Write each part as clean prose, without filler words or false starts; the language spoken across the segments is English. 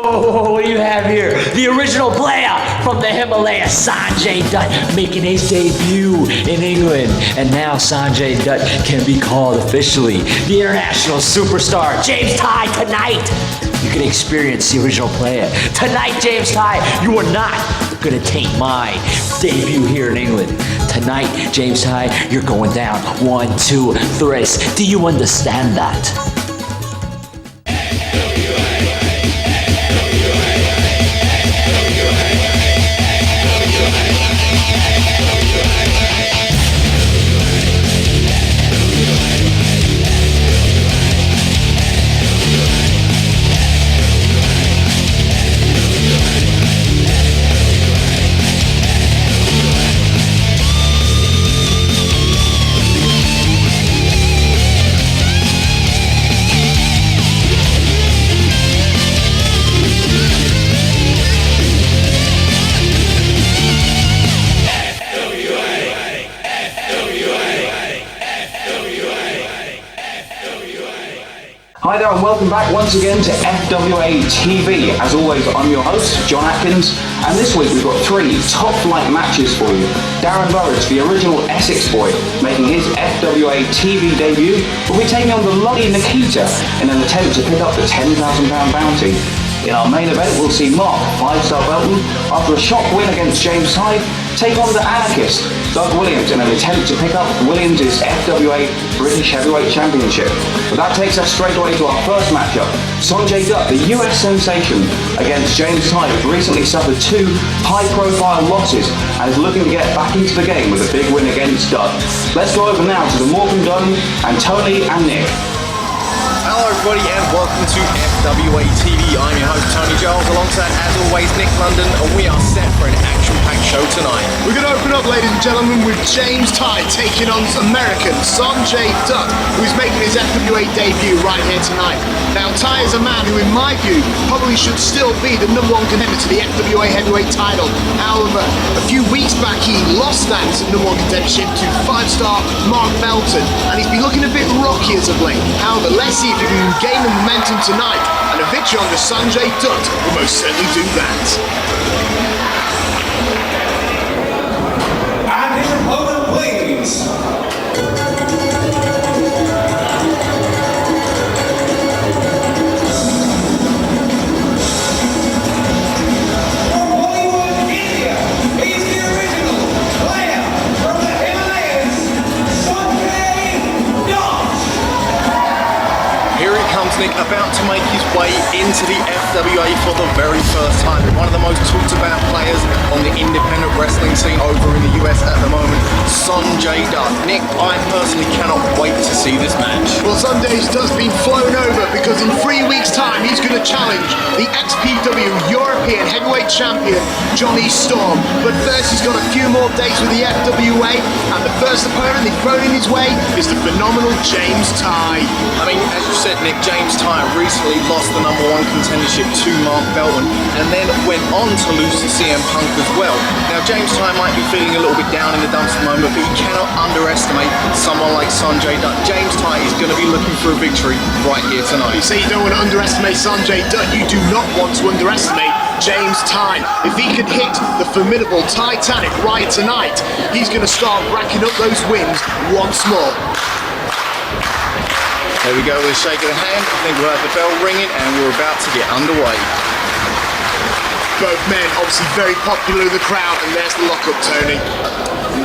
Whoa, what do you have here? The original player from the Himalayas, Sanjay Dutt, making his debut in England. And now Sanjay Dutt can be called officially the international superstar. James Tighe, tonight you can experience the original player. Tonight, James Tighe, you are not gonna taint my debut here in England. Tonight, James Tighe, you're going down 1, 2, 3. Do you understand that? Hi there and welcome back once again to FWA TV. As always, I'm your host, John Atkins, and this week we've got 3 top-flight matches for you. Darren Burridge, the original Essex boy, making his FWA TV debut, will be taking on the lucky Nikita in an attempt to pick up the £10,000 bounty. In our main event, we'll see Mark, 5-star Belton, after a shock win against James Tighe, take on the anarchist, Dutt Williams, in an attempt to pick up Williams' FWA British Heavyweight Championship. But that takes us straight away to our first matchup. Sonjay Dutt, the US sensation, against James Tighe, who recently suffered 2 high-profile losses and is looking to get back into the game with a big win against Dutt. Let's go over now to the Morgan Dunn and Tony and Nick. Hello everybody and welcome to FWA TV. I'm your host Tony Giles, alongside as always Nick London, and we are set for an action-packed show tonight. We're going to open up, ladies and gentlemen, with James Tighe taking on American Sonjay Dutt, who's making his FWA debut right here tonight. Now Tighe is a man who, in my view, probably should still be the #1 contender to the FWA heavyweight title. However, a few weeks back he lost that #1 contendership to 5-star Mark Belton, and he's been looking a bit rocky as of late. However, let's see if he can gain the momentum tonight, and a victory under Sanjay Dutt will most certainly do that. And his opponent, please. From Hollywood, India, he's the original player from the Himalayas, Sonjay Dutt. Here he comes, Nick, about to make his way into the FWA for the very first time. One of the most talked about players on the independent wrestling scene over in the US at the moment, Sonjay Dutt. Nick, I personally cannot wait to see this match. Well, Sonjay Dutt's been flown over because in 3 weeks' time he's going to challenge the XPW European Heavyweight Champion, Johnny Storm. But first he's got a few more dates with the FWA, and the first opponent they've thrown in his way is the phenomenal James Tighe. I mean, as you said, Nick, James Tighe recently lost the #1 contendership to Mark Belton and then went on to lose to CM Punk as well. Now, James Tighe might be feeling a little bit down in the dumps at the moment, but you cannot underestimate someone like Sonjay Dutt. James Tighe is going to be looking for a victory right here tonight. You say you don't want to underestimate Sonjay Dutt, you do not want to underestimate James Tighe. If he can hit the formidable Titanic right tonight, he's going to start racking up those wins once more. There we go with a shake of the hand. I think we'll have the bell ringing and we're about to get underway. Both men obviously very popular in the crowd, and there's the lock-up, Tony.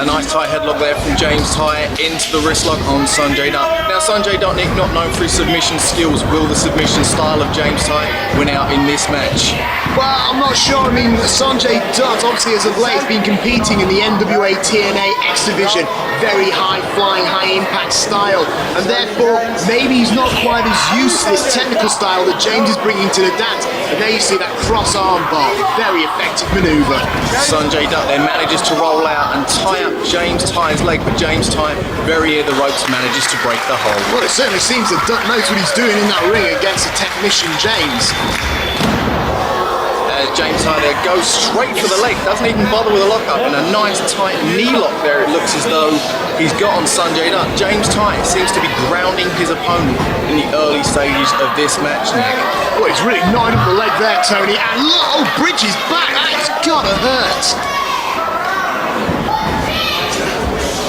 A nice tight headlock there from James Tighe into the wrist lock on Sonjay Dutt. Now Sonjay Dutt, Nick, not known for his submission skills. Will the submission style of James Tighe win out in this match? Well, I'm not sure. I mean, Sonjay Dutt obviously as of late been competing in the NWA TNA X Division. Very high-flying, high-impact style. And therefore, maybe he's not quite as used to this technical style that James is bringing to the dance. And there you see that cross-arm bar. Very effective manoeuvre. Sonjay Dutt then manages to roll out and tie up James Tighe's leg, but James Tighe, very near the ropes, manages to break the hold. Well, it certainly seems that Dutt knows what he's doing in that ring against the technician James. as James Tighe there goes straight for the leg, doesn't even bother with a lockup, and a nice tight knee lock there. It looks as though he's got on Sanjay Dutt. James Tighe seems to be grounding his opponent in the early stages of this match, Nick. Oh, he's really knotted up the leg there, Tony. And look, oh, Burridge is back. That's gotta hurt.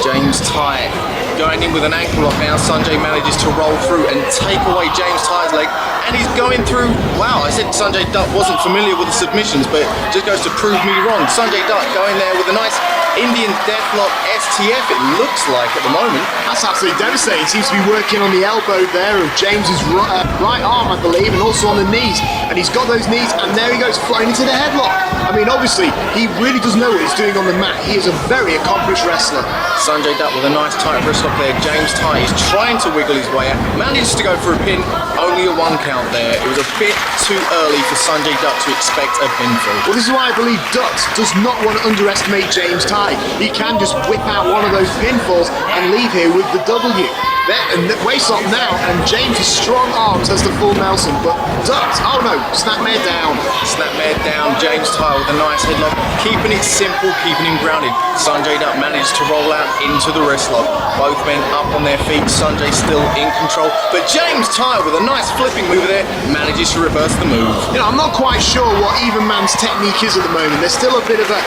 James Tighe going in with an ankle lock now. Sanjay manages to roll through and take away James Tighe's leg, and he's going through. Wow, I said Sanjay Dutt wasn't familiar with the submissions, but just goes to prove me wrong. Sanjay Dutt going there with a nice Indian deathlock STF, it looks like at the moment. That's absolutely devastating. Seems to be working on the elbow there of James's right arm, I believe, and also on the knees. And he's got those knees, and there he goes, flying into the headlock. I mean, obviously, he really does know what he's doing on the mat. He is a very accomplished wrestler. Sanjay Dutt with a nice tight wrist lock there. James Tighe is trying to wiggle his way out. Manages to go for a pin, only a 1 count there. It was a bit too early for Sanjay Dutt to expect a pinfall. Well, this is why I believe Dutt does not want to underestimate James Tighe. He can just whip out one of those pinfalls and leave here with the W. And waist lock now, and James' strong arms has the full Nelson, but Dutt, oh no, snapmare down. Snapmare down, James Tighe with a nice headlock, keeping it simple, keeping him grounded. Sanjay Dutt managed to roll out into the wrist lock. Both men up on their feet, Sanjay still in control, but James Tighe with a nice flipping move there, manages to reverse the move. You know, I'm not quite sure what even man's technique is at the moment. There's still a bit of a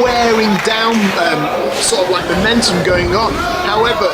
wearing down sort of like momentum going on. However,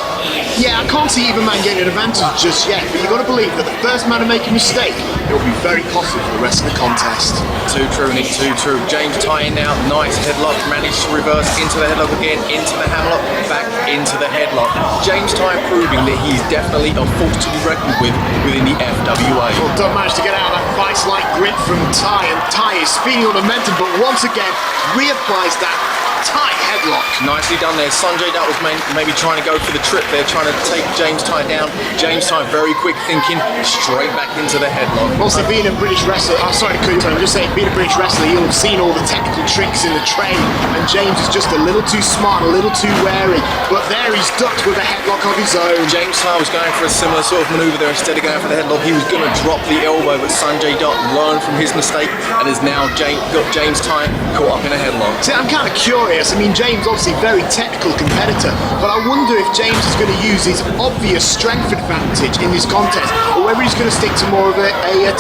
yeah, I can't see even man getting an advantage just yet, but you've got to believe that the first man to make a mistake, it will be very costly for the rest of the contest. Too true, Nick, too true. James Tighe now, nice headlock, managed to reverse into the headlock again, into the hammerlock, back into the headlock. James Tighe proving that he's definitely a force to be reckoned with within the FWA. Well, Dutt managed to get out of that vice-like grip from Tighe, and Tighe is speeding on momentum, but once again, reapplies that tight headlock. Nicely done there. Sanjay Dutt was maybe trying to go for the trip there, trying to take James Tighe down. James Tighe very quick thinking, straight back into the headlock. Also, being a British wrestler, I'm sorry to cut you, I'm just saying, being a British wrestler, you'll have seen all the technical tricks in the tray, and James is just a little too smart, a little too wary. But there he's Dutt with a headlock of his own. James Tighe was going for a similar sort of manoeuvre there. Instead of going for the headlock, he was going to drop the elbow, but Sanjay Dutt learned from his mistake and has now got James Tighe caught up in a headlock. See, I'm kind of curious. I mean, James obviously very technical competitor, but I wonder if James is going to use his obvious strength advantage in this contest, or whether he's going to stick to more of a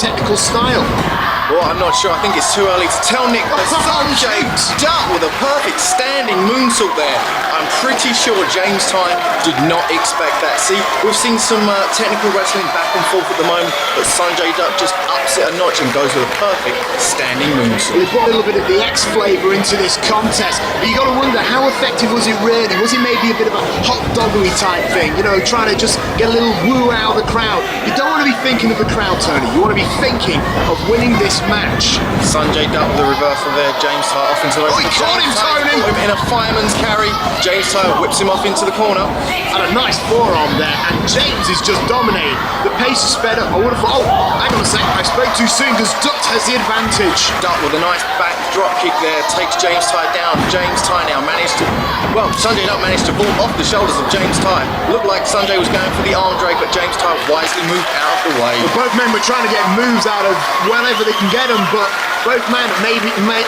technical style. Well, I'm not sure. I think it's too early to tell, Nick. But Sonjay Dutt with a perfect standing moonsault there. I'm pretty sure James Tighe did not expect that. See, we've seen some technical wrestling back and forth at the moment, but Sanjay Dutt just ups it a notch and goes with a perfect standing moonsault. We brought a little bit of the X flavour into this contest, but you got to wonder, how effective was it really? Was it maybe a bit of a hot doggery type thing? You know, trying to just get a little woo out of the crowd. You don't want to be thinking of the crowd, Tony. You want to be thinking of winning this match. Sanjay Dutt with a reversal there. James Tighe off into the Oh, he caught him, Tony! Caught him in a fireman's carry. James Tighe whips him off into the corner. And a nice forearm there, and James is just dominating. The pace is sped up. I would have thought, oh, hang on a sec, I spoke too soon, because Dutt has the advantage. Dutt with a nice back drop kick there, takes James Tighe down. James Tighe now managed to, well, Sanjay Dutt managed to vault off the shoulders of James Tighe. Looked like Sanjay was going for the arm drag, but James Tighe wisely moved out of the way. Well, both men were trying to get moves out of wherever they can get them, but both men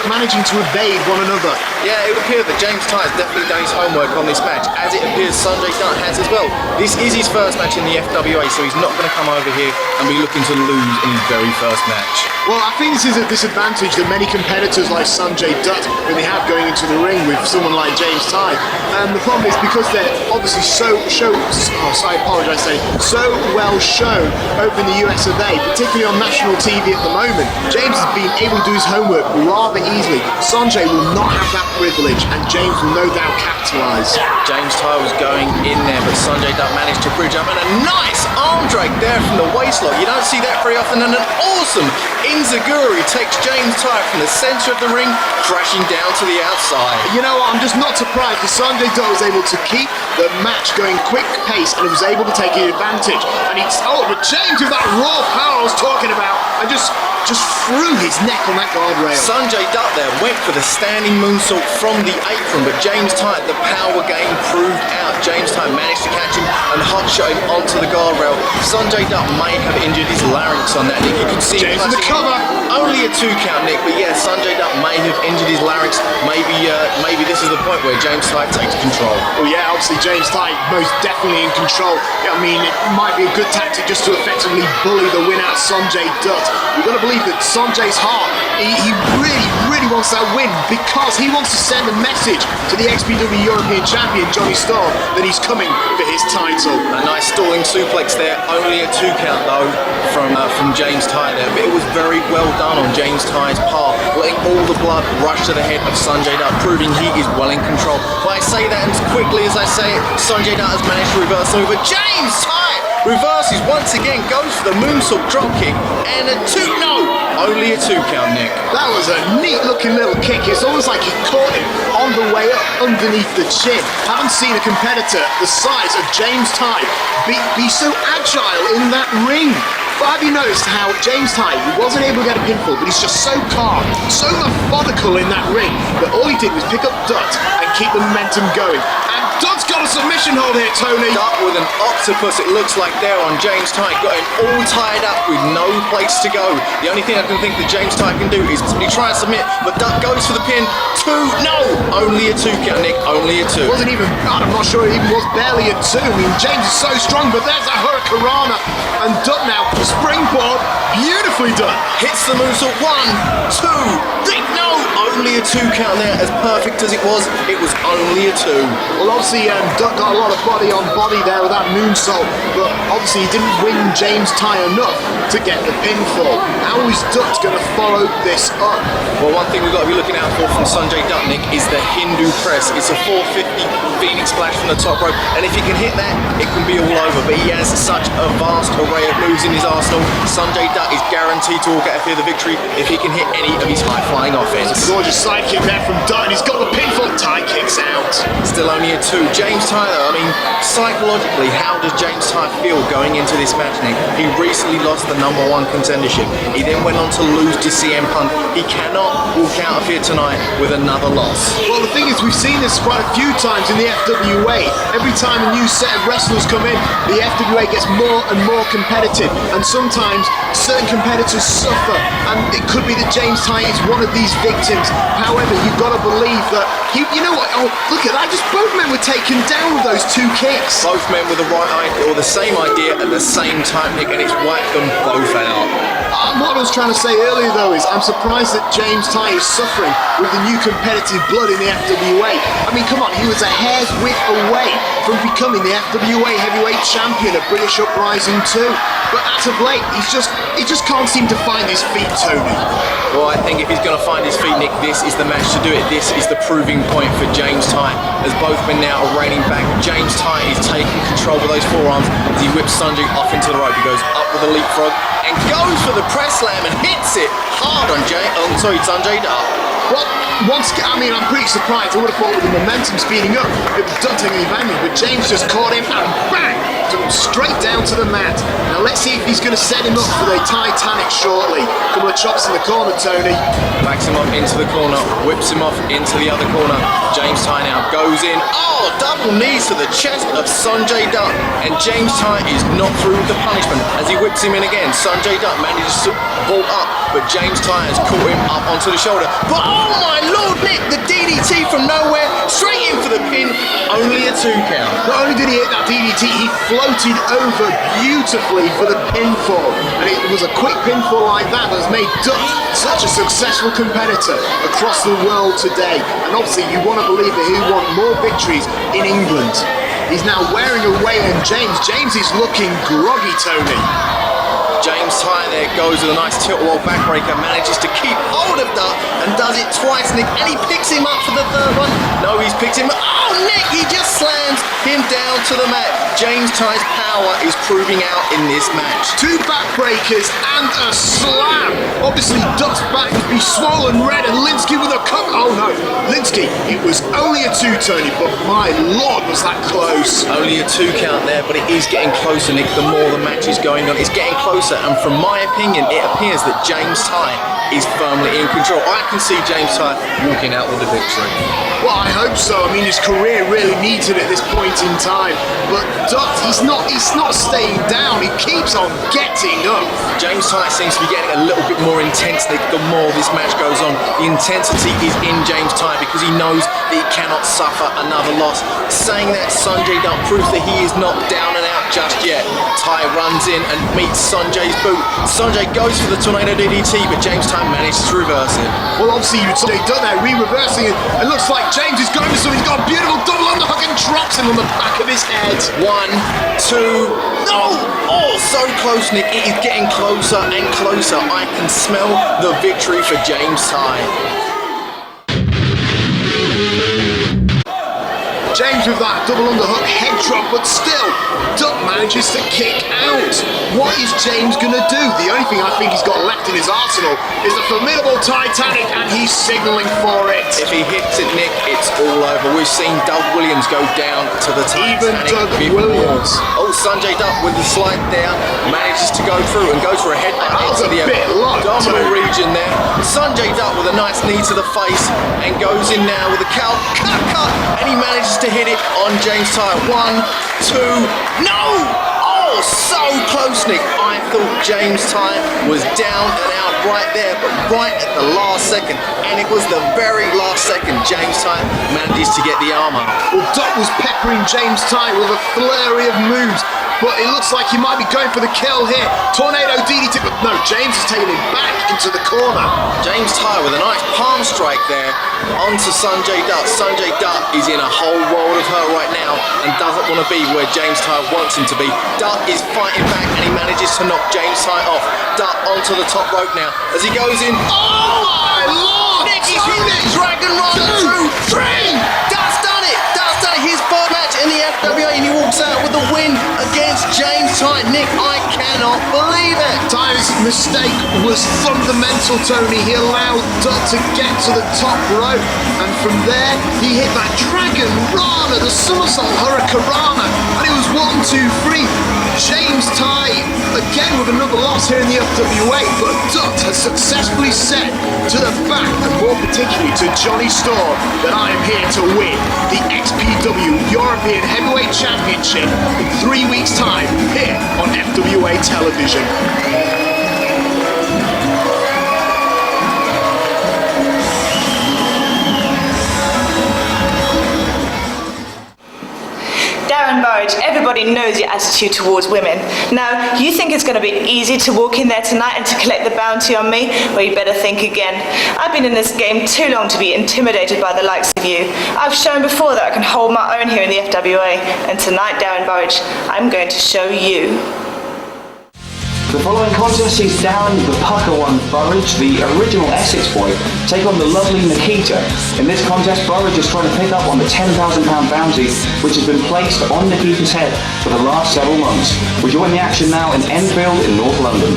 managing to evade one another. Yeah, it would appear that James Tighe has definitely done his homework on this match, as it appears Sanjay Dutt has as well. This is his first match in the FWA, so he's not going to come over here and be looking to lose in his very first match. Well, I think this is a disadvantage that many competitors like Sanjay Dutt really have going into the ring with someone like James Tighe. And the problem is because they're obviously so well shown over in the US of A, particularly on national TV at the moment. James has been able to do his homework rather easily. Sanjay will not have that privilege, and James will no doubt capitalise. James Tighe was going in there, but Sanjay Dutt managed to bridge up, and a nice arm drag there from the waistlock. You don't see that very often, and an awesome Inzaguri takes James Tighe from the centre of the ring, crashing down to the outside. You know what, I'm just not surprised because Sanjay Dutt was able to keep the match going quick pace, and he was able to take an advantage. And but James with that raw power I was talking about, and just threw his neck on that guardrail. Sanjay Dutt there went for the standing moonsault from the apron, but James Tighe, the power game proved out. James Tighe managed to catch him and hot shot him onto the guardrail. Sanjay Dutt may have injured his larynx on that. You can see James in the cover. Only a 2 count, Nick, but yeah, Sanjay Dutt may have injured his larynx. Maybe this is the point where James Tighe takes control. Well, yeah, obviously James Tighe most definitely in control. I mean, it might be a good tactic just to effectively bully the win out Sonjay Dutt. You've got to believe that Sanjay's heart, he really wants that win because he wants to send a message to the XPW European Champion, Johnny Storm, that he's coming for his title. A nice stalling suplex there, only a 2 count though from James Tighe there, but it was very well done on James Tighe's part, letting all the blood rush to the head of Sanjay Dutt, proving he is well in control. But I say that as quickly as I say it, Sanjay Dutt has managed to reverse the move, but James Tighe reverses once again, goes for the moonsault dropkick, and only a 2 count, Nick. That was a neat looking little kick. It's almost like he caught him on the way up underneath the chin. Haven't seen a competitor the size of James Tighe be so agile in that ring. But have you noticed how James Tighe, he wasn't able to get a pinfall, but he's just so calm, so methodical in that ring, that all he did was pick up Dutt and keep the momentum going. And Dutt's got a submission hold here, Tony. Dutt with an octopus, it looks like there on James Tighe, got him all tied up with no place to go. The only thing I can think that James Tighe can do is simply try and submit, but Dutt goes for the pin. Only a 2 count, Nick, only a 2. Wasn't even, I'm not sure it even was barely a 2. I mean, James is so strong, but there's a hurricanrana. And Dutt now, springboard, beautifully done. Hits the moonsault, 1, 2, 3, only a 2 count there. As perfect as it was only a 2. Well, obviously, Dutt got a lot of body on body there with that moonsault, but obviously he didn't win James Tighe enough to get the pinfall. How is Dutt going to follow this up? Well, one thing we've got to be looking out for from Sanjay Dutt, Nick, is the Hindu press. It's a 450 Phoenix splash from the top rope, and if he can hit that, it can be all over. But he has such a vast array of moves in his arsenal. Sanjay Dutt is guaranteed to walk out here the victory if he can hit any of his high-flying offense. Gorgeous side kick there from Dutt, and he's got the pinfall. Tighe kicks out. Still only a 2. James Tighe, though, I mean, psychologically, how does James Tighe feel going into this match, Nick? He recently lost the #1 contendership. He then went on to lose to CM Punk. He cannot walk out of here tonight with another loss. Well, the thing is, we've seen this quite a few times in the FWA. Every time a new set of wrestlers come in, the FWA gets more and more competitive, and sometimes certain competitors suffer, and it could be that James Tighe is one of these victims. However, you've got to believe that you know what? Oh, look at that! Just both men were taken down with those 2 kicks. Both men with the right idea, or the same idea at the same time, Nick, and it's wiped them both out. What I was trying to say earlier, though, is I'm surprised that James Tighe is suffering with the new competitive blood in the FWA. I mean, come on, he was a hair's width away from becoming the FWA heavyweight champion at British Uprising 2. But as of late, he just can't seem to find his feet, Tony. Well, I think if he's going to find his feet, Nick, this is the match to do it. This is the proving point for James Tighe, as both men now are reigning back. James Tighe is taking control with those forearms as he whips Sanjay off into the rope. He goes up with a leapfrog and goes for the press slam and hits it hard on Sanjay Dutt. Well, I'm pretty surprised. I would have thought with the momentum speeding up, it was Dutt taking advantage, but James just caught him and bang! Straight down to the mat. Now let's see if he's going to set him up for the Titanic shortly. Couple of chops in the corner, Tony. Backs him up into the corner, whips him off into the other corner. James Tighe now goes in. Oh, double knees to the chest of Sanjay Dutt. And James Tighe is not through with the punishment as he whips him in again. Sanjay Dutt manages to vault up, but James Tighe has caught him up onto the shoulder. But oh my lord, Nick, the DDT from nowhere, straight in for the pin. Only a 2 count. Not only did he hit that DDT, he floated over beautifully for the pinfall. And it was a quick pinfall like that that has made Dutt such a successful competitor across the world today. And obviously you want to believe that he won more victories in England. He's now wearing away on James. James is looking groggy, Tony. James Tighe there goes with a nice tilt-a-wall backbreaker, manages to keep hold of Dutt and does it twice, Nick, and he picks him up for the 3rd one. No, he's picked him up. Oh, Nick, he just slams him down to the mat. James Tighe's power is proving out in this match. 2 backbreakers and a slam. Obviously, Dutt's back would be swollen red, and Linsky with a cut. Oh no, Linsky, it was only a 2, Tony, but my lord, was that close. Only a 2 count there, but it is getting closer, Nick, the more the match is going on. It's getting closer closer, and from my opinion, it appears that James Tighe is firmly in control. I can see James Tighe walking out with a victory. Well, I hope so. I mean, his career really needs it at this point in time. But Dutt, he's not staying down. He keeps on getting up. James Tighe seems to be getting a little bit more intense the more this match goes on. The intensity is in James Tighe because he knows that he cannot suffer another loss. Saying that, Sonjay Dutt proves that he is not down and out just yet. Tighe runs in and meets Sonjay's boot. Sonjay goes for the tornado DDT, but James Tighe manages to reverse it. Well, obviously, Sonjay Dutt there re-reversing it. It looks like James is going for something. He's got a beautiful double underhook and drops him on the back of his head. 1, 2, no! Oh, so close, Nick. It is getting closer and closer. I can smell the victory for James Tighe. James with that double underhook head drop, but still, Dutt manages to kick out. What is James going to do? The only thing I think he's got left in his arsenal is the formidable Titanic, and he's signalling for it. If he hits it, Nick, it's all over. We've seen Doug Williams go down to the Titanic. Even Doug Williams. Oh, Sonjay Dutt with the slide there manages to go through and goes for a headbutt That was into a the bit low, abdominal too. region there. Sonjay Dutt with a nice knee to the face and goes in now with a cut, and he manages to hit it on James Tighe. 1, 2, no! Oh, so close, Nick. I thought James Tighe was down and out right there, but right at the last second, and it was the very last second, James Tighe manages to get the arm up. Well, Dutt was peppering James Tighe with a flurry of moves, but it looks like he might be going for the kill here. Tornado DDT, but no, James is taking him back into the corner. James Tighe with a nice palm strike there onto Sonjay Dutt. Sonjay Dutt is in a whole world of hurt right now and doesn't want to be where James Tighe wants him to be. Dutt is fighting back and he manages to knock James Tighe off. Dutt onto the top rope now as he goes in. Oh my lord! Nick, he's hit it! Dragon Run 2, 3! Dutt's done it! Dutt's done it! His first match in the FWA and he walks out with the win against James Tighe. Nick, I cannot believe it! Tighe's mistake was fundamental, Tony. He allowed Dutt to get to the top rope, and from there he hit that Dragon Rana, the somersault hurricanrana, and it was 1, 2, 3. James Tighe again with another loss here in the FWA, but Dutt has successfully said to the back, and more particularly to Johnny Storm, that I am here to win the XPW European Heavyweight Championship in 3 weeks' time here on FWA television. Darren, Burridge, everybody knows your attitude towards women. Now, you think it's going to be easy to walk in there tonight and to collect the bounty on me? Well, you better think again. I've been in this game too long to be intimidated by the likes of you. I've shown before that I can hold my own here in the FWA, and tonight, Darren Burridge, I'm going to show you. The following contest sees Darren the Pucker One Burridge, the original Essex boy, take on the lovely Nikita. In this contest, Burridge is trying to pick up on the £10,000 bounty which has been placed on Nikita's head for the last several months. We join the action now in Enfield in North London.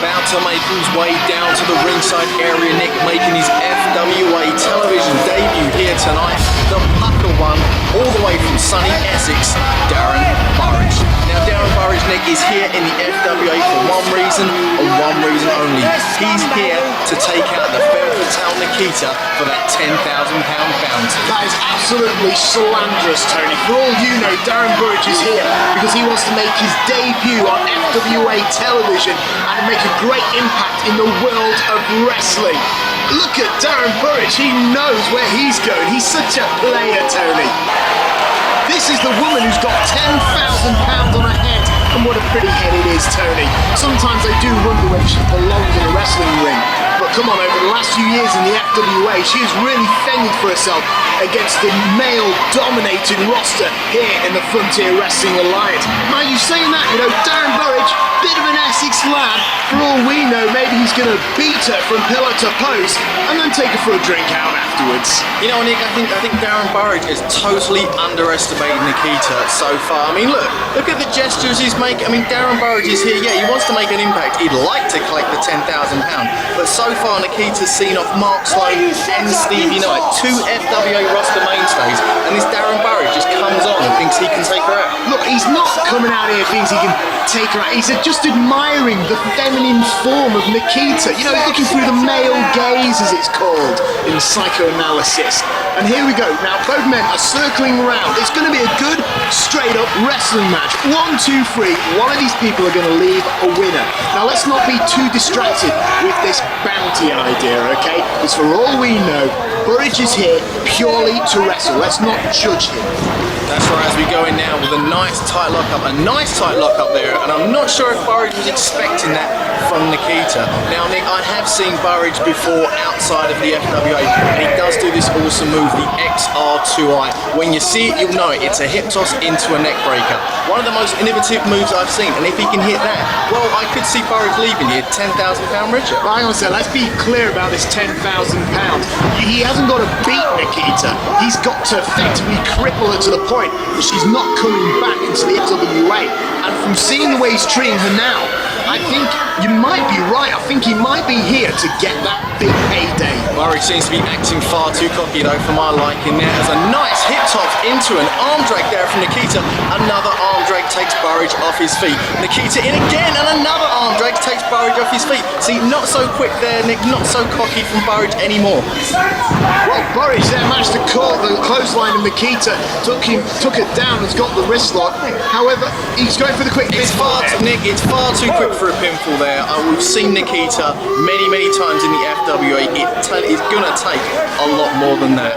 About to make his way down to the ringside area, Nick, making his FWA television debut here tonight. The Pucker One, all the way from sunny Essex, Darren Burridge. Now, Darren Burridge, Nick, is here in the FWA for one reason and one reason only. He's here to take out the femme fatale Nikita for that £10,000 bounty. That is absolutely slanderous, Tony. For all you know, Darren Burridge is here because he wants to make his debut on FWA television and make a great impact in the world of wrestling. Look at Darren Burridge, he knows where he's going. He's such a player, Tony. This is the woman who's got £10,000 on her head, and what a pretty head it is, Tony. Sometimes I do wonder whether she belongs in a wrestling ring. But come on, over the last few years in the FWA, she has really fended for herself against the male-dominated roster here in the Frontier Wrestling Alliance. Now, you saying that, you know, Darren Burridge, bit of an Essex lad. For all we know, maybe he's going to beat her from pillar to post and then take her for a drink out afterwards. You know, Nick, I think Darren Burridge has totally underestimated Nikita so far. I mean, look at the gestures he's making. I mean, Darren Burridge is here. Yeah, he wants to make an impact. He'd like to collect the £10,000, but so far, Nikita's seen off Mark Sloan and Stevie Knight, 2 FWA roster mainstays, and this Darren Burridge just comes on and thinks he can take her out. Look, he's not coming out here thinks he can take her out. He's just admiring the feminine form of Nikita. You know, he's looking through the male gaze, as it's called in psychoanalysis. And here we go. Now, both men are circling around. It's going to be a good, straight-up wrestling match. 1, 2, 3. One of these people are going to leave a winner. Now, let's not be too distracted with this bounty idea, okay? Because for all we know, Burridge is here purely to wrestle. Let's not judge him. That's right, as we go in now with a nice tight lockup there, and I'm not sure if Burridge was expecting that from Nikita. Now, Nick, I have seen Burridge before outside of the FWA, and he does do this awesome move, the XR2I. When you see it, you'll know it. It's a hip toss into a neck breaker. One of the most innovative moves I've seen, and if he can hit that, well, I could see Burridge leaving here £10,000 richer. But hang on a second, let's be clear about this £10,000. He hasn't got to beat Nikita. He's got to effectively cripple her to the point that she's not coming back into the FWA. And from seeing the way he's treating her now, I think you might be right. I think he might be here to get that big payday. Burridge seems to be acting far too cocky though for my liking there. There's a nice hip toss into an arm drag there from Nikita. Another arm drag takes Burridge off his feet. Nikita in again, and another arm drag takes Burridge off his feet. See, not so quick there, Nick, not so cocky from Burridge anymore. Well, Burridge there managed to call the clothesline of Nikita, took it down, has got the wrist lock. However, he's going for the quick pinfall. Nick, it's far too quick for a pinfall there. We've seen Nikita many times in the FWA. It's gonna take a lot more than that.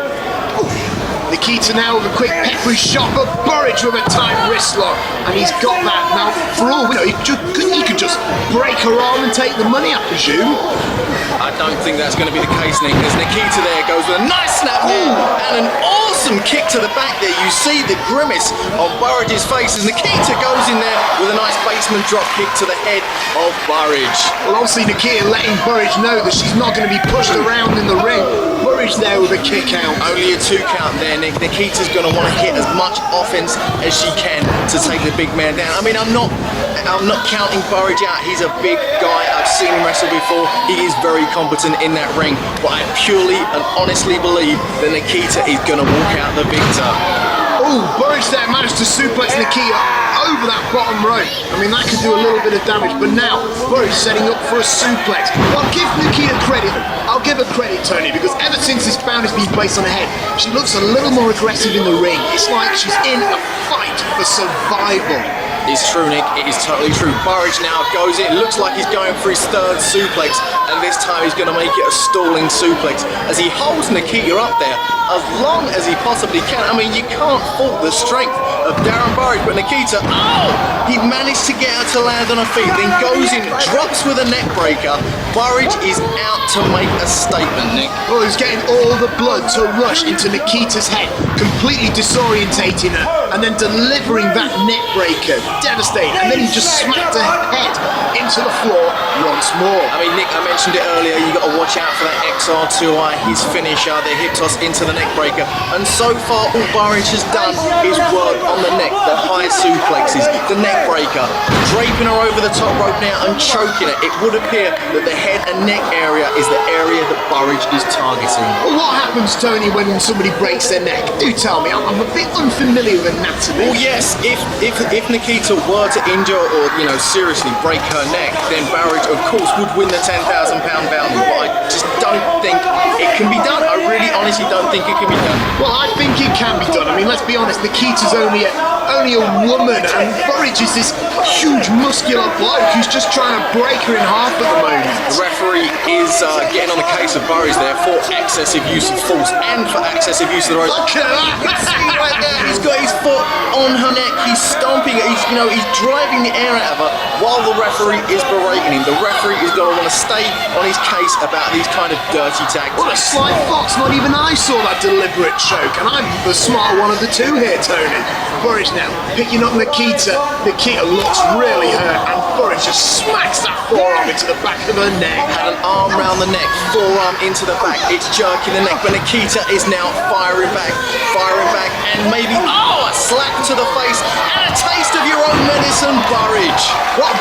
Nikita now with a quick peppery shot, but Burridge with a tight wrist lock, and he's got that. Now, for all we know, he could just break her arm and take the money, I presume. I don't think that's going to be the case, Nick. There's Nikita there, goes with a nice snap there, and an awesome kick to the back there. You see the grimace on Burridge's face as Nikita goes in there with a nice basement drop kick to the head of Burridge. Well, obviously Nikita letting Burridge know that she's not going to be pushed around in the ring. Burridge there with a kick out. Only a 2 count there, Nick. Nikita's going to want to hit as much offense as she can to take the big man down. I mean, I'm not counting Burridge out. He's a big guy. I've seen him wrestle before. He is very competent in that ring, but I purely and honestly believe that Nikita is going to walk out the victor. Oh, Burridge there managed to suplex Nikita over that bottom rope. I mean, that could do a little bit of damage, but now Burridge setting up for a suplex. I'll give Nikita credit. I'll give her credit, Tony, because ever since this bound has been placed on her head, she looks a little more aggressive in the ring. It's like she's in a fight for survival. It's true, Nick. It is totally true. Burridge now goes in. Looks like he's going for his 3rd suplex, and this time he's going to make it a stalling suplex as he holds Nikita up there as long as he possibly can. I mean, you can't fault the strength of Darren Burridge, but Nikita, he managed to get her to land on her feet, then goes in, drops with a neck breaker. Burridge is out to make a statement, Nick. Well, he's getting all the blood to rush into Nikita's head, completely disorientating her, and then delivering that neck breaker. Devastating. And then he just smacked her head into the floor once more. I mean, Nick, I mentioned it earlier, you got to watch out for that XR2I, his finisher, the hip toss into the neck breaker. And so far, all Burridge has done is work on the neck, the high suplexes, the neck breaker, draping her over the top rope now and choking her. It would appear that the head and neck area is the area that Burridge is targeting. Well, what happens, Tony, when somebody breaks their neck? Do tell me. I'm a bit unfamiliar with anatomy. Well, yes, if Nikita were to injure or, seriously break her neck, then Burridge, of course, would win the £10,000 bounty, but I just don't think it can be done. I really honestly don't think it can be done. Well, I think it can be done. I mean, let's be honest, Nikita's only a woman, and Burridge is this huge muscular bloke who's just trying to break her in half at the moment. The referee is getting on the case of Burridge there for excessive use of force and for excessive use of the rope. Look at that! See right there, he's got his foot on her neck, he's stomping it, he's driving the air out of her while the referee is berating him. The referee is going to want to stay on his case about these kind of dirty tactics. What a sly fox, not even I saw that deliberate choke, and I'm the smart one of the two here, Tony. Burridge now picking up Nikita. Nikita looks really hurt, and Burridge just smacks that forearm into the back of her neck. Had an arm round the neck, forearm into the back, it's jerking the neck, but Nikita is now firing back, and maybe, a slap to the face, and a taste of your own medicine, Burridge. What?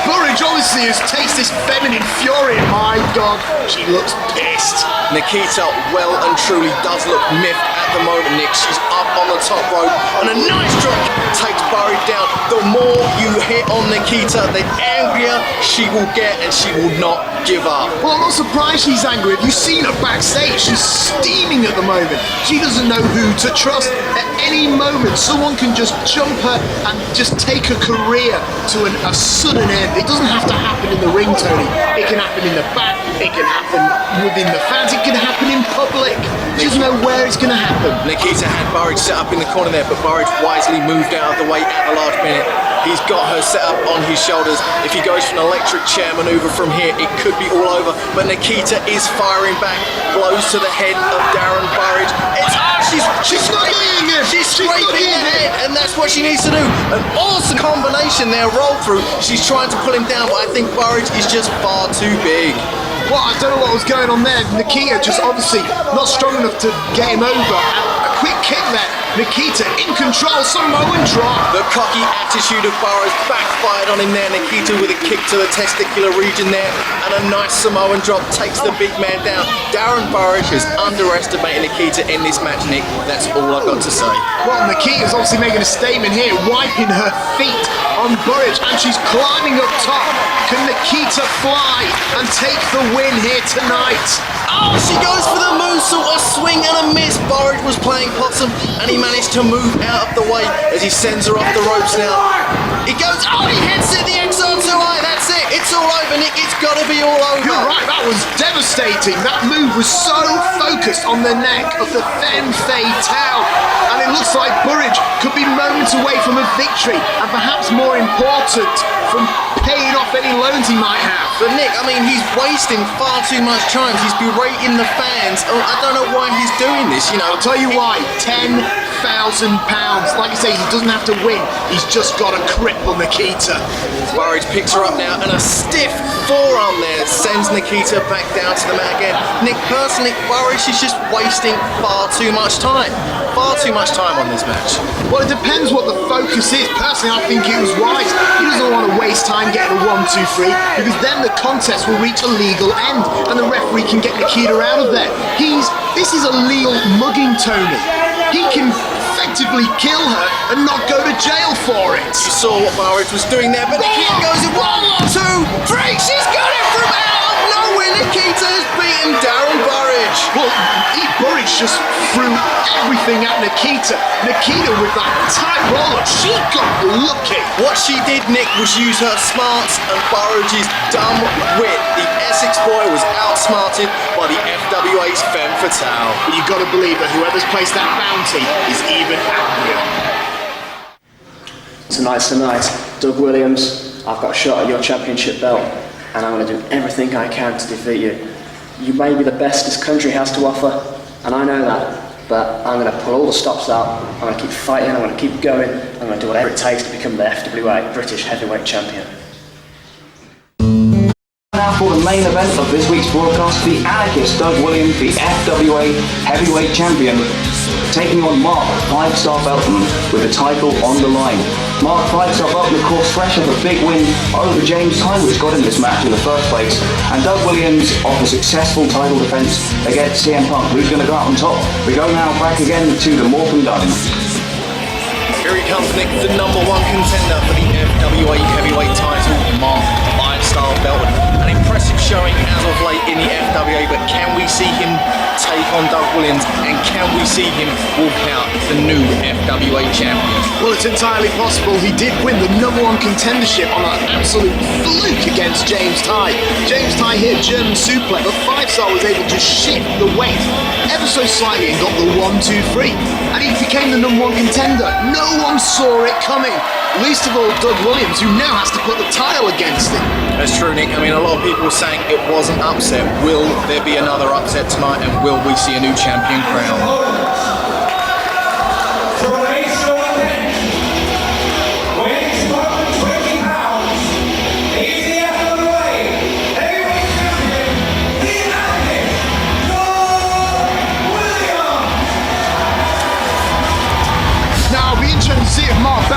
Burridge obviously has tasted this feminine fury. My God, she looks pissed. Nikita well and truly does look miffed at the moment, Nick. She's up on the top rope, and a nice drop takes Burridge down. The more you hit on Nikita, the angrier she will get, and she will not give up. Well, I'm not surprised she's angry. Have you seen her backstage? She's steaming at the moment. She doesn't know who to trust. At any moment, someone can just jump her and just take her career to a sudden end. It doesn't have to happen in the ring, Tony. It can happen in the back. It can happen within the fans. It can happen in public. She doesn't know where it's going to happen. Nikita had Burridge set up in the corner there, but Burridge wisely moved out of the way at the last minute. He's got her set up on his shoulders. If he goes for an electric chair maneuver from here, it could be all over. But Nikita is firing back. Blows to the head of Darren Burridge. She's scraping him. She's scraping the head, and that's what she needs to do. An awesome combination there, roll through. She's trying to pull him down, but I think Burridge is just far too big. Well, I don't know what was going on there. Nikita just obviously not strong enough to get him over. A quick kick there. Nikita in control, Samoan drop. The cocky attitude of Burridge backfired on him there. Nikita with a kick to the testicular region there, and a nice Samoan drop takes the big man down. Darren Burridge has underestimated Nikita in this match, Nick. That's all I've got to say. Well, Nikita's obviously making a statement here, wiping her feet on Burridge, and she's climbing up top. Can Nikita fly and take the win here tonight? Oh, she goes for the moonsault, a swing and a miss. Burridge was playing possum, and he managed to move out of the way as he sends her off the ropes now. He goes, oh, he hits it, the XR2I, that's it. It's all over, Nick, it's got to be all over. You're right, that was devastating. That move was so focused on the neck of the femme fatale. And it looks like Burridge could be moments away from a victory, and perhaps more important, from paying off any loans he might have. But Nick, I mean, he's wasting far too much time. He's berating the fans. Oh, I don't know why he's doing this, you know. I'll tell you why. £10,000. Like I say, he doesn't have to win. He's just got to cripple Nikita. Burridge picks her up now, and a stiff forearm there sends Nikita back down to the mat again. Nick, personally, Burridge is just wasting far too much time. Far too much time on this match. Well, it depends what the focus is. Personally, I think it was wise. He doesn't want to waste time getting a 1-2-3, because then the contest will reach a legal end, and the referee can get Nikita out of there. This is a legal mugging, Tony. He can effectively kill her and not go to jail for it. You saw what Burridge was doing there, but Nikita goes in 1, 2, 3. She's got it from out of nowhere. Nikita has beaten Darren Burridge. Well, Burridge just threw everything at Nikita. Nikita with that tight roller, she got lucky. What she did, Nick, was use her smarts and Burridge's dumb wit. The Essex boy was outsmarted by the FWA's femme fatale. But you've got to believe that whoever's placed that bounty is even angrier. Tonight's the night. Doug Williams, I've got a shot at your championship belt, and I'm going to do everything I can to defeat you. You may be the best this country has to offer, and I know that, but I'm going to pull all the stops out. I'm going to keep fighting, I'm going to keep going, I'm going to do whatever it takes to become the FWA British Heavyweight Champion. Now for the main event of this week's broadcast, the anarchist Doug Williams, the FWA Heavyweight Champion, taking on Mark 5-Star Belton with the title on the line. Mark 5-Star Belton, of course, fresh off a big win over James Tighe, which got him this match in the first place, and Doug Williams off a successful title defense against CM Punk. Who's going to go out on top? We go now back again to the Morton Garden. Here he comes, Nick, the #1 contender for the FWA Heavyweight title, Mark 5-Star Belton. An impressive showing as of late in the FWA, but can we see him take on Doug Williams, and can we see him walk out the new FWA champion? Well, it's entirely possible. He did win the #1 contendership on an absolute fluke against James Tighe. James Tighe hit German suplex, but 5-Star was able to shift the weight ever so slightly and got the 1-2-3. And he became the #1 contender. No one saw it coming. Least of all Doug Williams, who now has to put the title against him. That's true, Nick. I mean, a lot of people were saying it was an upset. Will there be another upset tonight, and will we see a new champion crowned?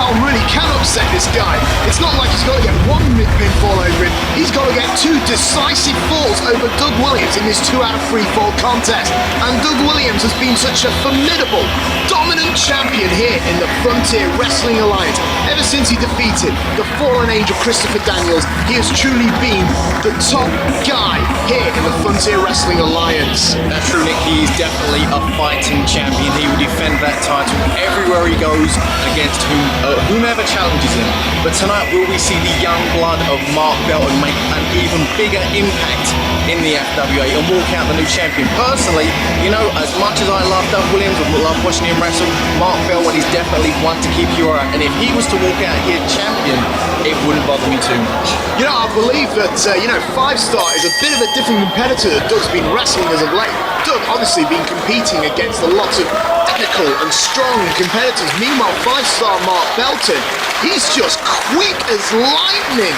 Belton really can upset this guy. It's not like he's got to get one pinfall over him. He's got to get two decisive falls over Doug Williams in this 2 out of 3 fall contest. And Doug Williams has been such a formidable, dominant champion here in the Frontier Wrestling Alliance. Ever since he defeated the fallen angel Christopher Daniels, he has truly been the top guy here in the Frontier Wrestling Alliance. That's true, Nick. He is definitely a fighting champion. He will defend that title everywhere he goes against whomever challenges him. But tonight, will we see the young blood of Mark Belton make an even bigger impact in the FWA and walk out the new champion? Personally, you know, as much as I love Doug Williams and love watching him wrestle, Mark Belton is definitely one to keep your eye. And if he was to walk out here champion, it wouldn't bother me too much. You know, I believe that, 5-star is a bit of a different competitor that Doug's been wrestling as of late. Doug obviously been competing against a lot of technical and strong competitors. Meanwhile, 5-star Mark Belton, he's just quick as lightning.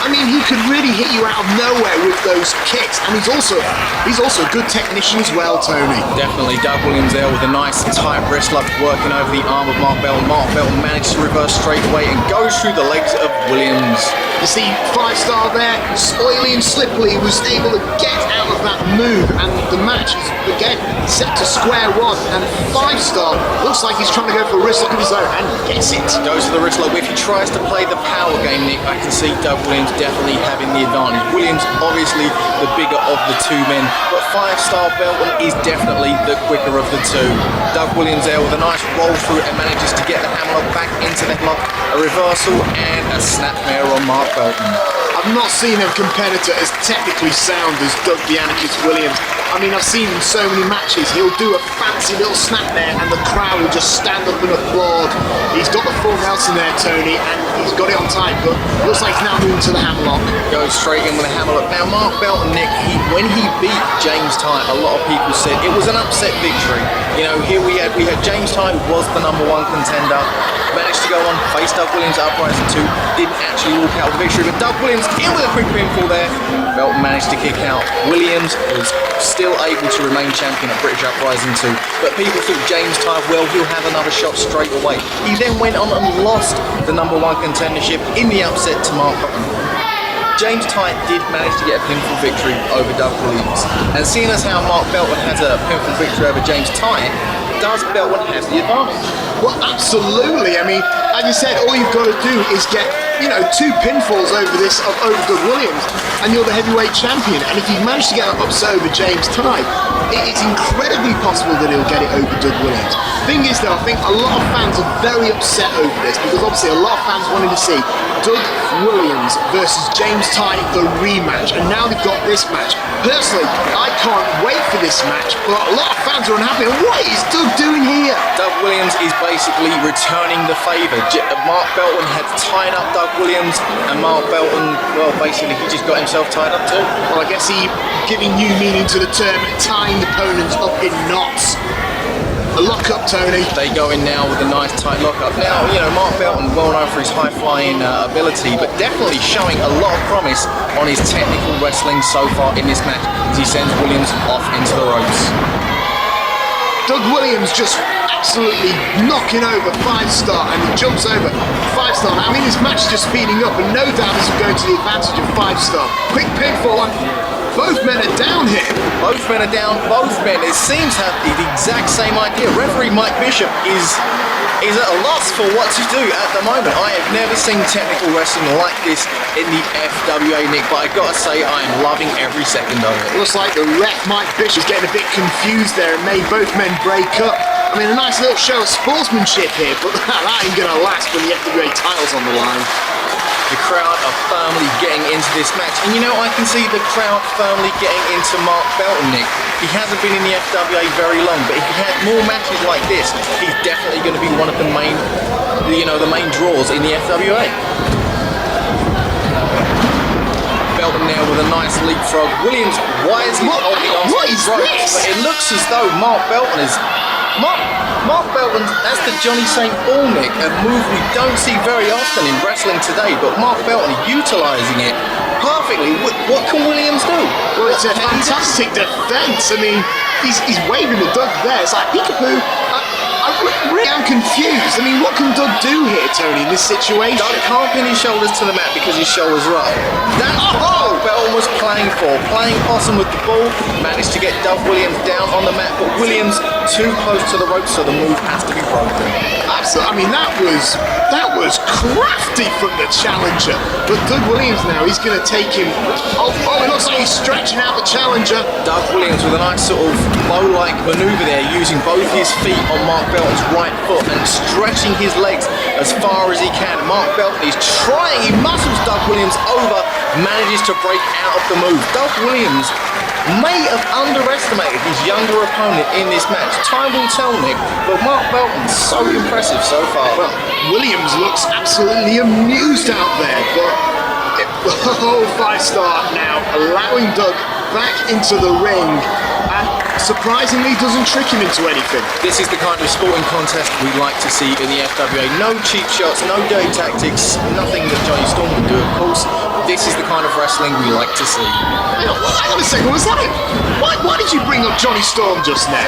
I mean, he could really hit you out of nowhere with those kicks, and he's also a good technician as well, Tony. Definitely, Doug Williams there with a nice tight wrist lock working over the arm of Mark Belton. Mark Belton managed to reverse straight away and goes through the legs of Williams. You see 5-star there, oily and slippery, was able to get out of that move, and the match is again set to square one. And 5-star looks like he's trying to go for a wrist lock of his own and gets it. Goes for the wrist lock. If he tries to play the power game, Nick, I can see Doug Williams definitely having the advantage. Williams obviously the bigger of the two men, but 5-star Belton is definitely the quicker of the two. Doug Williams there with a nice roll through and manages to get the hammerlock back into the lock, a reversal and a snapmare on Mark Belton. I've not seen a competitor as technically sound as Doug the Anarchist Williams. I mean, I've seen him in so many matches. He'll do a fancy little snap there and the crowd will just stand up and applaud. He's got the full Nelson there, Tony, and he's got it on time, but looks like he's now moving to the hammerlock. Goes straight in with a hammerlock. Now, Mark Belton, Nick, when he beat James Tighe, a lot of people said it was an upset victory. You know, here we had James Tighe was the #1 contender, managed to go on, face Doug Williams Uprising 2, didn't actually walk out with the victory, but Doug Williams in with a quick pinfall there. Belton managed to kick out. Williams was still able to remain champion at British Uprising 2, but people thought James Tighe, well, he'll have another shot straight away. He then went on and lost the #1 contendership in the upset to Mark Belton. James Tighe did manage to get a pinfall victory over Doug Williams, and seeing as how Mark Belton has a pinfall victory over James Tighe, does Belton have the advantage? Well, absolutely. I mean, as you said, all you've got to do is get, 2 pinfalls over Doug Williams, and you're the heavyweight champion. And if you manage to get an upset over James Tighe, it's incredibly possible that he'll get it over Doug Williams. Thing is, though, I think a lot of fans are very upset over this because obviously a lot of fans wanted to see Doug Williams versus James Tighe, the rematch, and now they've got this match. Personally, I can't wait for this match, but a lot of fans are unhappy. What is Doug doing here? Doug Williams is basically returning the favour. Mark Belton had tied up Doug Williams, and Mark Belton, well, basically he just got himself tied up too. Well, I guess he giving new meaning to the term tying opponents up in knots. A lock-up, Tony. They go in now with a nice tight lock-up. Now, Mark Belton, well known for his high-flying ability, but definitely showing a lot of promise on his technical wrestling so far in this match as he sends Williams off into the ropes. Doug Williams just absolutely knocking over 5-star, and he jumps over 5-star. I mean, this match is just speeding up, and no doubt this will go to the advantage of 5-star. Quick pinfall, and both men are down here. Both men are down. Both men, it seems, have the exact same idea. Referee Mike Bishop is at a loss for what to do at the moment. I have never seen technical wrestling like this in the FWA, Nick, but I gotta say I am loving every second of it. Looks like the ref Mike Bishop is getting a bit confused there and made both men break up. I mean, a nice little show of sportsmanship here, but that ain't gonna last when the FWA title's on the line. The crowd are firmly getting into this match, and I can see the crowd firmly getting into Mark Belton, Nick. He hasn't been in the FWA very long, but if he had more matches like this, he's definitely going to be one of the main, the main draws in the FWA. Belton now with a nice leapfrog. Williams wisely holding on to his ropes, but it looks as though Mark Belton is Mark Belton, that's the Johnny St. Paul, Nick, a move we don't see very often in wrestling today, but Mark Belton utilising it perfectly. What can Williams do? Well, it's a fantastic defence. I mean, he's waving the Doug there. It's like peekaboo. I'm confused. I mean, what can Dutt do here, Tony, in this situation? Dutt can't pin his shoulders to the mat because his shoulders are up. That's what Belton was playing for. Playing possum with the ball, managed to get Dutt Williams down on the mat, but Williams too close to the rope, so the move has to be broken. Absolutely. I mean, that was crafty from the challenger. But Dutt Williams now, he's going to take him. Oh, it looks like he's stretching out the challenger. Dutt Williams with a nice sort of bow-like manoeuvre there, using both his feet on Mark Belton's right foot and stretching his legs as far as he can. Mark Belton is trying, he muscles Dutt Williams over, manages to break out of the move. Dutt Williams may have underestimated his younger opponent in this match. Time will tell, Nick, but Mark Belton's so impressive so far. Well, Williams looks absolutely amused out there, but five-star now, allowing Dutt back into the ring, and surprisingly doesn't trick him into anything. This is the kind of sporting contest we like to see in the FWA. No cheap shots, no dirty tactics, nothing that Johnny Storm would do, of course. This is the kind of wrestling we like to see. Hang on a second, was that it? Why did you bring up Johnny Storm just now?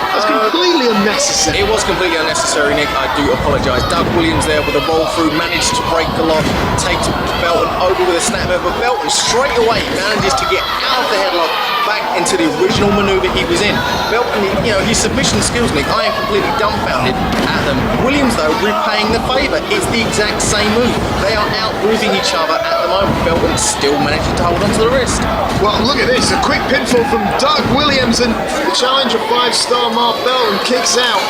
That's completely unnecessary. It was completely unnecessary, Nick. I do apologise. Dutt Williams there with a roll through, managed to break the lock, take Belton over with a snapmare, but Belton straight away manages to get out of the headlock, back into the original manoeuvre he was in. Belton, his submission skills, Nick, I am completely dumbfounded at them. Williams, though, repaying the favour. It's the exact same move. They are out-moving each other at the moment. Belton still managing to hold onto the wrist. Well, look at this. A quick pinfall from Dutt Williams, and the challenger five-star Mark Belton kicks out.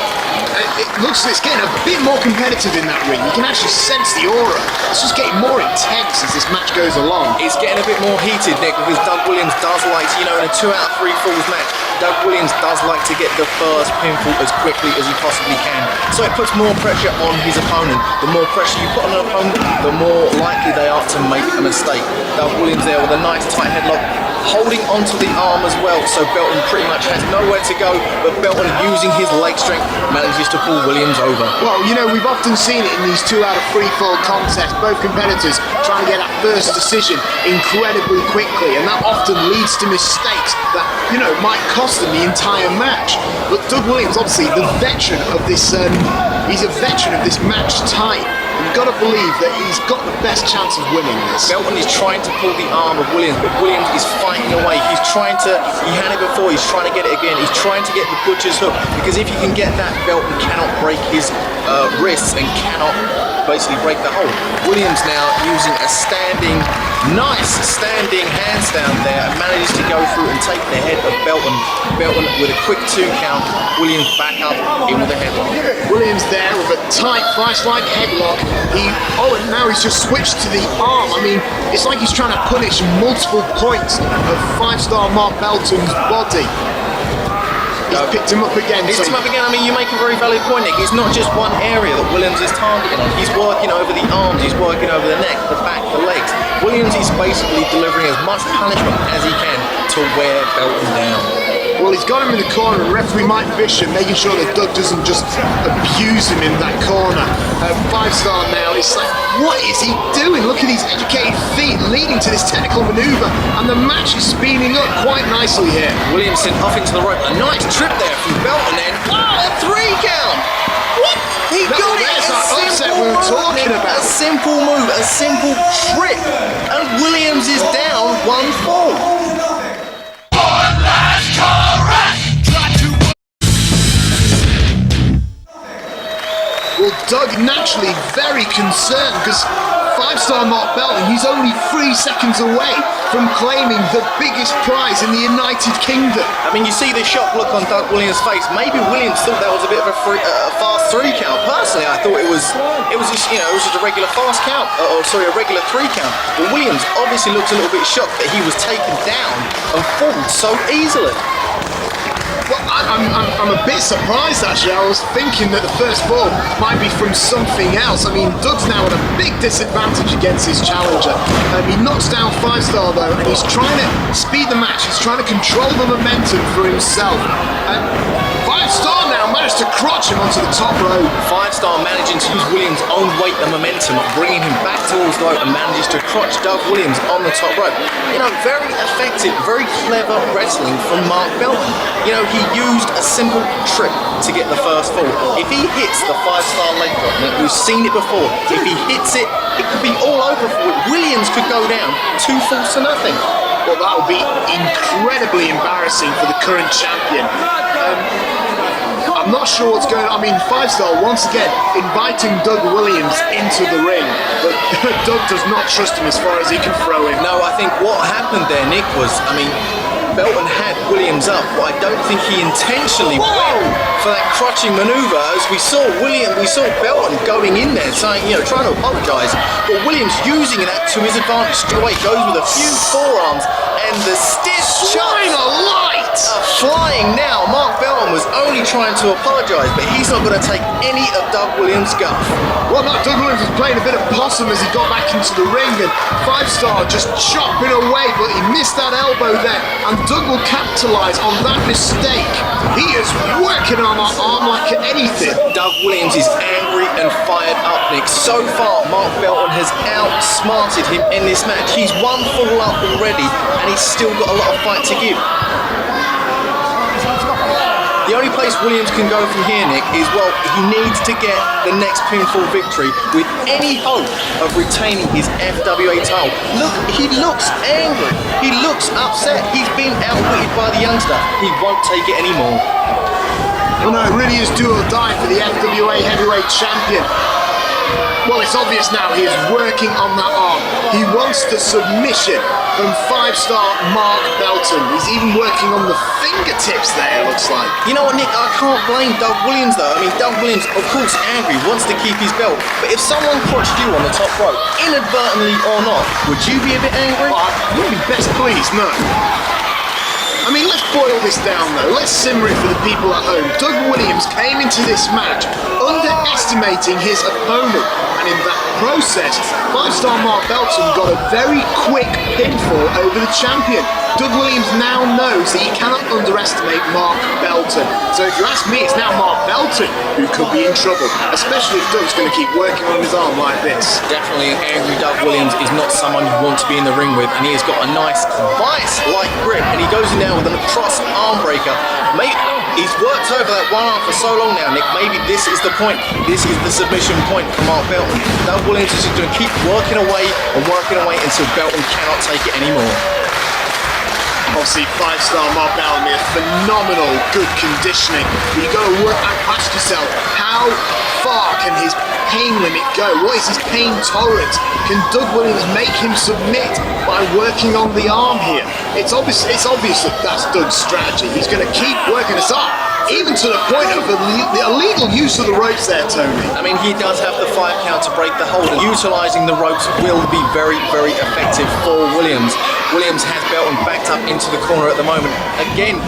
It looks like it's getting a bit more competitive in that ring. You can actually sense the aura. It's just getting more intense as this match goes along. It's getting a bit more heated, Nick, because Dutt Williams does like, in a 2 out of 3 falls match, Dutt Williams does like to get the first pinfall as quickly as he possibly can. So it puts more pressure on his opponent. The more pressure you put on an opponent, the more likely they are to make a mistake. Dutt Williams there with a nice tight headlock, holding onto the arm as well, so Belton pretty much has nowhere to go, but Belton, using his leg strength, manages to pull Williams over. Well, we've often seen it in these 2 out of 3 fall contests, both competitors trying to get that first decision incredibly quickly, and that often leads to mistakes that, might cost them the entire match. But Dutt Williams, obviously, the veteran of this, he's a veteran of this match type. You've got to believe that he's got the best chance of winning this. Belton is trying to pull the arm of Williams, but Williams is fighting away. He had it before, he's trying to get it again. He's trying to get the butcher's hook, because if he can get that, Belton cannot break his wrists and cannot basically break the hold. Williams now using a nice standing handstand there, and manages to go through and take the head of Belton. Belton with a quick 2 count. Williams back up in with a headlock. Williams there with a tight vice-like headlock. And now he's just switched to the arm. I mean, it's like he's trying to punish multiple points of five-star Mark Belton's body. He's picked him up again. I mean, you make a very valid point, Nick. It's not just one area that Williams is targeting on. He's working over the arms, he's working over the neck, the back, the legs. Williams is basically delivering as much punishment as he can to wear Belton down. Well, he's got him in the corner, and referee Mike Bishop making sure that Dutt doesn't just abuse him in that corner. Five-star now, it's like, what is he doing? Look at his educated feet leading to this technical manoeuvre, and the match is speeding up quite nicely here. Williamson off into the rope, a nice trip there from Belton then. Oh, a 3 count! What? He got it! A simple move, a simple trip, and Williams is down 1 fall. Well, Dutt naturally very concerned, because five-star Mark Belton, he's only 3 seconds away from claiming the biggest prize in the United Kingdom. I mean, you see the shocked look on Dutt Williams' face. Maybe Williams thought that was a bit of a fast 3 count. Personally, I thought it was just a regular fast count, a regular 3 count. But Williams obviously looks a little bit shocked that he was taken down and falled so easily. Well, I'm a bit surprised, actually. I was thinking that the first fall might be from something else. I mean, Dutt's now at a big disadvantage against his challenger. He knocks down five-star, though, and he's trying to speed the match. He's trying to control the momentum for himself. Five-star now managed to crotch him onto the top rope. 5-star managing to use Williams' own weight and momentum, bringing him back towards the rope and manages to crotch Doug Williams on the top rope. You know, very effective, very clever wrestling from Mark Belton. You know, he used a simple trick to get the first fall. If he hits the 5-star leg drop, now we've seen it before, if he hits it, it could be all over for it. Williams could go down 2 falls to nothing. Well, that would be incredibly embarrassing for the current champion. I'm not sure what's going on. I mean, 5-star once again inviting Doug Williams into the ring, but Doug does not trust him as far as he can throw him. No, I think what happened there, Nick, was, I mean, Belton had Williams up, but I don't think he intentionally went for that crutching maneuver. As we saw Belton going in there, saying, you know, trying to apologise, but Williams using that to his advantage straight away, goes with a few forearms and the stiff Shine a light! flying now. Mark Belton was only trying to apologise, but he's not going to take any of Doug Williams' guff. Well, no, Doug Williams was playing a bit of possum as he got back into the ring, and 5-star just chopping away, but he missed that elbow there, and Doug will capitalise on that mistake. He is working on that arm like anything. Doug Williams is angry and fired up, Nick. So far, Mark Belton has outsmarted him in this match. He's 1 fall up already, and he's still got a lot of fight to give. The only place Williams can go from here, Nick, is, well, he needs to get the next pinfall victory with any hope of retaining his FWA title. Look, he looks angry. He looks upset. He's been outwitted by the youngster. He won't take it anymore. Well, no, it really is do or die for the FWA heavyweight champion. Well, it's obvious now he is working on that arm. He wants the submission from 5-star Mark Belton. He's even working on the fingertips there, it looks like. You know what, Nick? I can't blame Doug Williams, though. I mean, Doug Williams, of course, angry, wants to keep his belt. But if someone crotched you on the top rope, inadvertently or not, would you be a bit angry? Oh, I wouldn't be best pleased, no. I mean, let's boil this down, though. Let's simmer it for the people at home. Doug Williams came into this match underestimating his opponent, and in that process, 5-star Mark Belton got a very quick pinfall over the champion. Doug Williams now knows that he cannot underestimate Mark Belton. So if you ask me, it's now Mark Belton who could be in trouble, especially if Doug's going to keep working on his arm like this. Definitely an angry Doug Williams is not someone you want to be in the ring with, and he has got a nice vice-like grip, and he goes in there with a cross arm breaker. He's worked over that one arm for so long now, Nick. Maybe this is the point. This is the submission point for Mark Belton. Doug Williams is just going to keep working away until Belton cannot take it anymore. Obviously, 5-star Mark Belton is phenomenal, good conditioning. But you've got to work and ask yourself, how far can his pain limit go? What is his pain tolerance? Can Doug Williams make him submit by working on the arm here? It's obvious that that's Doug's strategy. He's going to keep working this arm, even to the point of the illegal use of the ropes there, Tony. I mean, he does have the 5 count to break the hold, and utilising the ropes will be very, very effective for Williams. Williams has Belton backed up into the corner at the moment. Again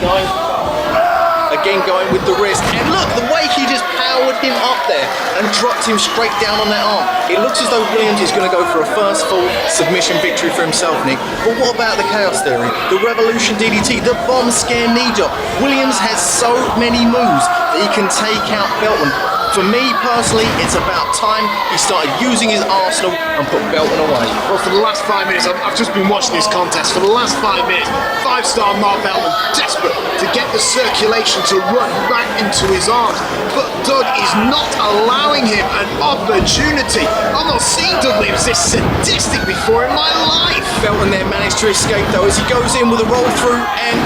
going with the wrist, and look, the way he just powered him up there and dropped him straight down on that arm. It looks as though Williams is going to go for a first full submission victory for himself, Nick. But what about the Chaos Theory, the Revolution DDT, the Bomb Scare Knee Drop? Williams has so many moves that he can take out Belton. For me personally, it's about time he started using his arsenal and put Belton away. Well, for the last 5 minutes, I've just been watching this contest. For the last 5 minutes, 5-star Mark Belton desperate to get the circulation to run back into his arms. But Doug is not allowing him an opportunity. I've not seen Doug Williams this sadistic before in my life. Belton there managed to escape though as he goes in with a roll through and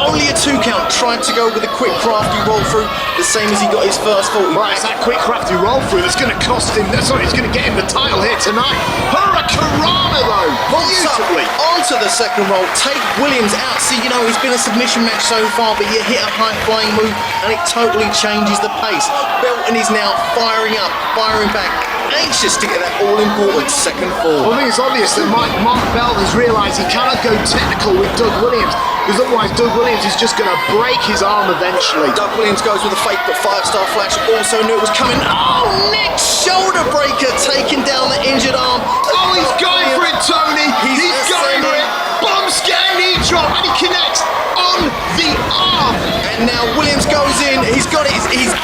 only a 2 count. Tried to go with a quick crafty roll through, the same as he got his first fall. Right, it's that quick crafty roll through that's going to cost him, it's going to get him the title here tonight. Hurricanrana though, beautifully. Onto the second roll, take Williams out. See, you know, it's been a submission match so far, but you hit a high flying move and it totally changes the pace. Belton is now firing up, firing back, anxious to get that all-important second fall. Well, I think it's obvious that Mark Belton has realised he cannot go technical with Doug Williams, because otherwise Doug Williams is just going to break his arm eventually. Doug Williams goes with a fake, but 5-star Flash also knew it was coming. Oh, Nick, shoulder breaker taking down the injured arm. Oh, he's going for it, Tony. He's going for it. Bomb Scare Knee Drop, and he connects on the arm. And now Williams goes in. He's got it.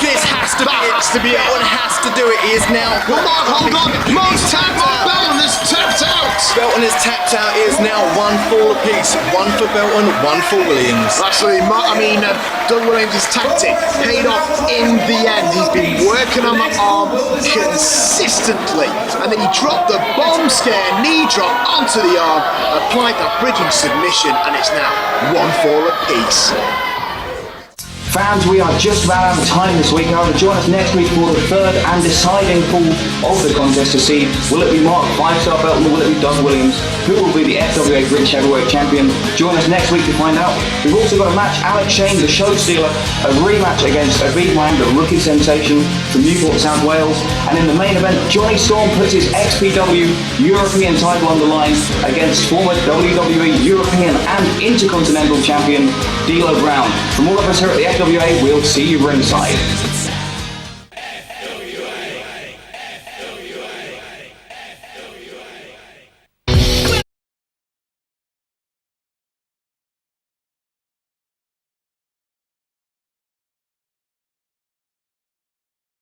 This has to be it. Belton has to do it. He is now. Hold on. Mo's tapped out. Belton is tapped out. Belton is tapped out. It is now 1-4 apiece. 1 for Belton, 1 for Williams. Absolutely. Doug Williams' tactic paid off in the end. He's been working on the arm consistently. And then he dropped the bomb scare knee drop onto the arm, applied that bridging submission, and it's now 1-4 apiece. Fans, we are just about out of time this week. However, join us next week for the third and deciding pool of the contest to see will it be Mark 5-star Belton or will it be Doug Williams? Who will be the FWA British Heavyweight Champion? Join us next week to find out. We've also got a match, Alex Shane, the show stealer, a rematch against Aviv Wang, the rookie sensation from Newport, South Wales. And in the main event, Johnny Storm puts his XPW European title on the line against former WWE European and Intercontinental Champion D'Lo Brown. From all of us here at the FWA, we'll see you ringside.